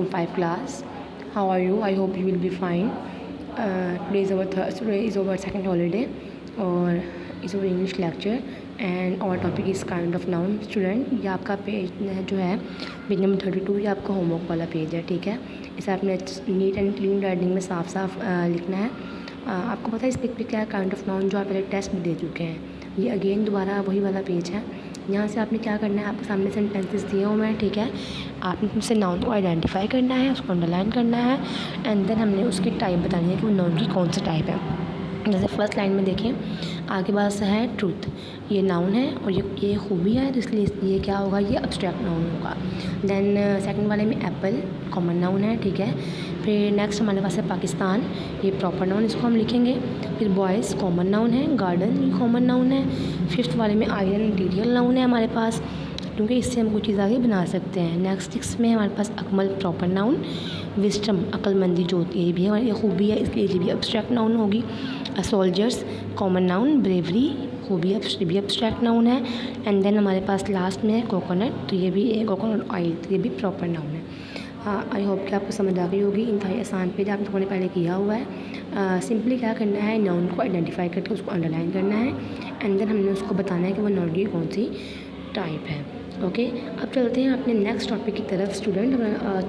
5 class. How are you? I hope you will be fine. Today is our second holiday, or is our English lecture, and our topic is kind of noun. Student, ये आपका page जो है page number 32, ये आपका homework वाला page है, ठीक है। इसे आपने नीट एंड क्लीन राइटिंग में साफ साफ लिखना है। आपको पता है इस पेज पे क्या है, काइंड ऑफ नाउन, जो आप पहले टेस्ट में दे चुके हैं। ये अगेन दोबारा वही वाला पेज है। यहाँ से आपने क्या करना है, आपके सामने सेंटेंसेस दिए हुए हैं, ठीक है। आपने तुमसे नाउन को आइडेंटिफाई करना है, उसको अंडरलाइन करना है, एंड देन हमने उसकी टाइप बतानी है कि वो नाउन की कौन सा टाइप है। जैसे फर्स्ट लाइन में देखें, आगे बात है ट्रूथ, ये नाउन है और ये खूबी है, तो इसलिए ये क्या होगा, ये अब्स्ट्रैक्ट नाउन होगा। देन सेकंड वाले में एप्पल कॉमन नाउन है, ठीक है। फिर नेक्स्ट हमारे पास है पाकिस्तान, ये प्रॉपर नाउन, इसको हम लिखेंगे। फिर बॉयज़ कॉमन नाउन है, गार्डन ये कॉमन नाउन है। फिफ्थ वाले में आयरन मटीरियल नाउन है हमारे पास, क्योंकि इससे हम कोई चीज़ आगे बना सकते हैं। नेक्स्ट सिक्स में हमारे पास अकमल प्रॉपर नाउन, विस्टम अक्लमंदी जो होती है ये भी हमारी खूबी है, इसलिए ये भी अब्स्ट्रैक्ट नाउन होगी। सोल्जर्स कॉमन नाउन, ब्रेवरी खूबी भी अब्स्ट्रैक्ट नाउन है। एंड देन हमारे पास लास्ट में है कोकोनट, तो ये भी कोकोनट ऑयल, तो ये भी प्रॉपर नाउन है। आई होप कि आपको समझ आ गई होगी। इंतहाई आसान पेज आप लोगों ने पहले किया हुआ है। सिंपली क्या करना है, नाउन को आइडेंटिफाई करके उसको अंडरलाइन करना है, एंड देन हमने उसको बताना है कि वो नाउन की कौन सी टाइप है। ओके, अब चलते हैं अपने नेक्स्ट टॉपिक की तरफ। स्टूडेंट,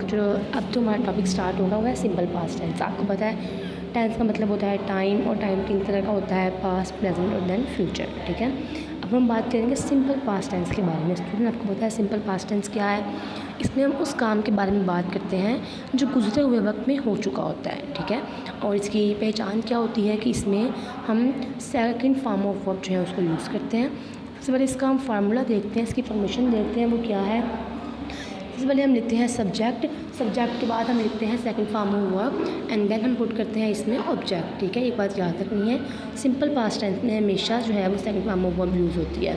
जो अब जो हमारा टॉपिक स्टार्ट होगा वो है सिंपल पास्ट टेंस। आपको पता है टेंस का मतलब होता है टाइम, और टाइम तीन तरह का होता है, पास्ट, प्रेजेंट और देन फ्यूचर, ठीक है। अब हम बात करेंगे सिंपल पास्ट टेंस के बारे में। स्टूडेंट, आपको पता है सिंपल पास्ट टेंस क्या है? इसमें हम उस काम के बारे में बात करते हैं जो गुजरे हुए वक्त में हो चुका होता है, ठीक है। और इसकी पहचान क्या होती है कि इसमें हम सेकंड फॉर्म ऑफ वर्ब जो है उसको यूज़ करते हैं। सबसे पहले इसका हम फार्मूला देखते हैं, इसकी फॉर्मेशन देखते हैं, वो क्या है। सबसे पहले हम लिखते हैं सब्जेक्ट, सब्जेक्ट के बाद हम लिखते हैं second form of verb, and then हम पुट करते हैं इसमें ऑब्जेक्ट, ठीक है। एक बात याद रखनी है, सिंपल पास्ट टेंस में हमेशा जो है वो second form of verb use होती है।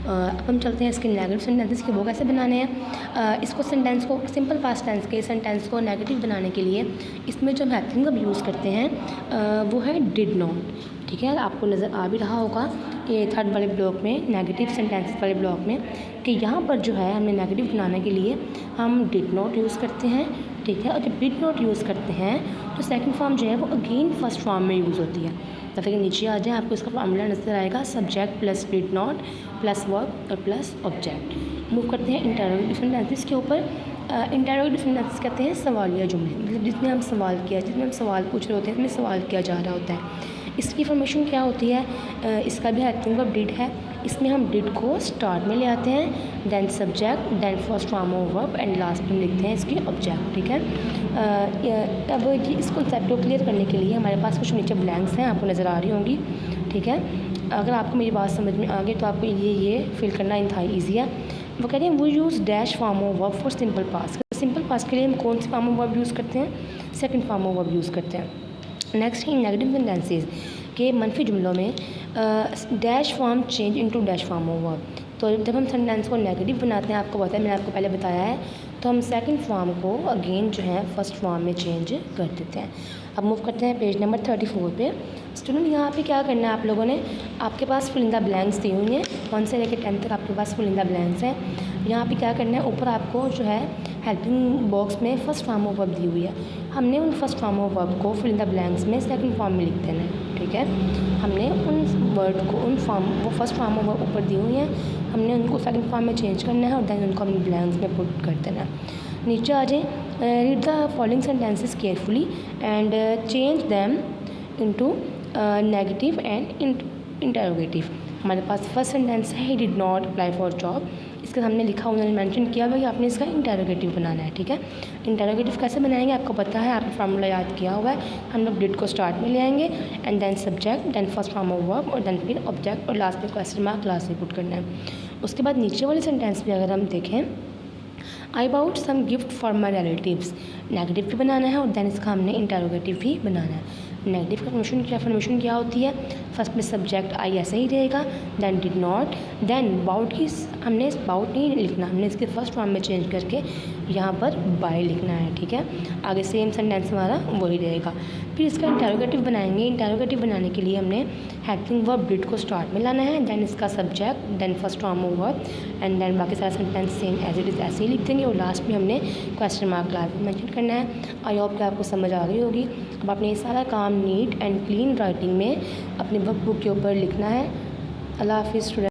अब हम चलते हैं इसके नेगेटिव सेंटेंसेस के, वो कैसे बनाने हैं। इसको सेंटेंस को सिंपल पास्ट टेंस के सेंटेंस को नेगेटिव बनाने के लिए इसमें जो हम हेल्पिंग वर्ब यूज़ करते हैं वो है डिड नॉट, ठीक है। आपको नज़र आ भी रहा होगा ये थर्ड वाले ब्लॉक में, नेगेटिव सेंटेंस वाले ब्लॉक में, कि यहाँ पर जो है हमने नेगेटिव बनाने के लिए हम डिड नॉट यूज़ करते हैं, ठीक है। और जब डिड नॉट यूज़ करते हैं तो सेकंड फॉर्म जो है वो अगेन फर्स्ट फॉर्म में यूज़ होती है। तो फिर नीचे आ जाए, आपको इसका फार्मूला नज़र आएगा, subject plus did not plus verb और प्लस ऑब्जेक्ट। मूव करते हैं इंटरोगेटिव सेंटेंसेस के ऊपर। इंटरोगेटिव सेंटेंसेस कहते हैं सवालिया जुमले, मतलब जिसमें हम सवाल किया, जिसमें हम सवाल पूछ रहे होते हैं, इसमें सवाल किया जा रहा होता है। इसकी फॉर्मेशन क्या होती है, इसका भी हेल्पिंग वर्ब डिड है। इसमें हम डिड को स्टार्ट में ले आते हैं, then subject, then first form of verb, and last में लिखते हैं इसकी ऑब्जेक्ट, ठीक है। अब इस कॉन्सेप्ट को क्लियर करने के लिए हमारे पास कुछ नीचे ब्लैंक्स हैं, आपको नज़र आ रही होंगी, ठीक है। अगर आपको मेरी बात समझ में आ गई तो आपको ये फिल करना इंतहाई ईजी है। वो कह रहे हैं वो use dash form of verb for simple past. Simple past के लिए हम कौन सी फॉर्म ऑफ वर्ब यूज़ करते हैं, second form of verb use करते हैं। नेक्स्ट है नेगेटिव सेंटेंसेस के मनफी जुमलों में dash form change into dash form of verb. तो जब हम सेंटेंस को नेगेटिव बनाते हैं, आपको पता है, मैंने आपको पहले बताया है, तो हम सेकंड फॉर्म को अगेन जो है फर्स्ट फॉर्म में चेंज कर देते हैं। अब मूव करते हैं पेज नंबर 34 पे। स्टूडेंट, यहाँ पे क्या करना है आप लोगों ने, आपके पास फिल इन द ब्लैंक्स दी हुई हैं, 1 से लेकर 10 तक आपके पास फिल इन द ब्लैंक्स हैं। यहाँ पे क्या करना है, ऊपर आपको जो है हेल्पिंग बॉक्स में फर्स्ट फॉर्म ऑफ वर्ब दी हुई है, हमने उन फर्स्ट फॉर्म ऑफ वर्ब को फिल इन द ब्लैंक्स में सेकंड फॉर्म में लिख देना है, ठीक है। हमने उन वर्ड को वो फर्स्ट फॉर्म ऑफ वर्ब ऊपर दी हुई हैं, हमने उनको सेकंड फॉर्म में चेंज करना है और देन उनको हमने ब्लैंक्स में पुट कर देना है। नीचे आ जाए, read the following sentences carefully and change them into negative and interrogative. हमारे पास फर्स्ट सेंटेंस है, he did not apply for job. इसके सामने लिखा उन्होंने मेंशन किया हुआ कि आपने इसका इंटरोगेटिव बनाना है, ठीक है। इंटरोगेटिव कैसे बनाएंगे आपको पता है, आपने फार्मूला याद किया हुआ है। हम लोग डिड को स्टार्ट में ले आएंगे, and then subject, then first form of verb, और देन फिर ऑब्जेक्ट, और लास्ट में क्वेश्चन मार्क लास्ट में पुट करना है। उसके बाद नीचे वाले सेंटेंस में अगर हम देखें, I bought some gift for my relatives, negative भी बनाना है और देन इसका हमने इंटरोगेटिव भी बनाना है। नेगेटिव का फॉर्मेशन क्या होती है, फर्स्ट में सब्जेक्ट आई ऐसे ही रहेगा, then did not, then bought की हमने बाउट नहीं लिखना, हमने इसके फर्स्ट फॉर्म में चेंज करके यहाँ पर बाय लिखना है, ठीक है। आगे सेम सेंटेंस हमारा वही रहेगा। फिर इसका इंटरोगेटिव बनाएंगे। इंटरोगेटिव बनाने के लिए हमने हेल्पिंग वर्ब डिड को स्टार्ट में लाना है, देन इसका subject, then first form of verb and then बाकी सारा sentence same as it is ऐसे ही लिख देंगे और लास्ट में हमने क्वेश्चन मार्क लास्ट में मेंशन करना है। आई होप कि आपको समझ आ गई होगी। अब आपने ये सारा काम नीट एंड क्लीन राइटिंग में अपने वर्क बुक के ऊपर लिखना है। अल्लाह हाफिज़ स्टूडेंट।